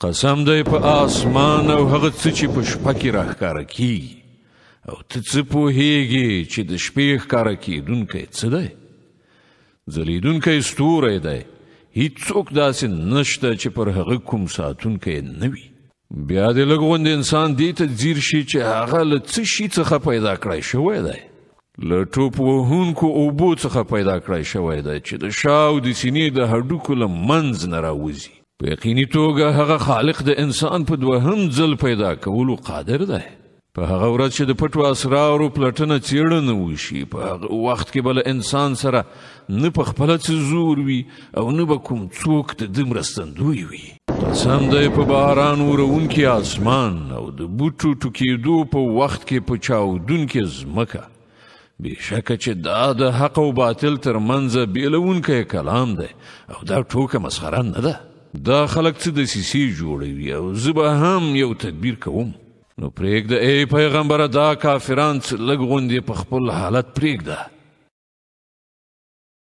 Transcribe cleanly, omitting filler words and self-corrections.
قسم دی په آسمان او هغه څه چې په شپه کې راښکاره کیږي او ته څه پوهیږي چې د شپې ښکاره کیدونکی څه دی ځلیدونکی ستوری دی هیڅوک داسې نشته چې پر هغه کوم ساتونکی نه وي بیا د لږ غوندې انسان دې ته ځیر شي چې هغه له څه شي څخه پیدا کړی شوی دی له ټوپ وهونکو اوبو څخه پیدا کړی شوی دی چې د شا او د سینې د هډوکو له منځ نه راوځي په یقیني توګه هغه خالق د انسان په دوهم ځل پیدا کولو قادر دی په هغه ورځ چې د پټو اسرارو پلټنه څېړنه وشي په هغه وخت کې به له انسان سره نه په خپله څه زور وي او نه به کوم څوک د ده مرستندوی وي قسم دی په باران وروونکي اسمان او د بوټو ټوکېدو په وخت کې په چاودونکې ځمکه بېشکه چې دا د حق او باطل ترمنځه بیلونکی کلام دی او دا ټوکه مسخره نه ده دا خلک څه دسیسې جوړوي او زه به هم یو تدبیر کوم نو پرېږده ای پیغمبره دا کافران څه لږ غوندې په خپل حالت پرېږده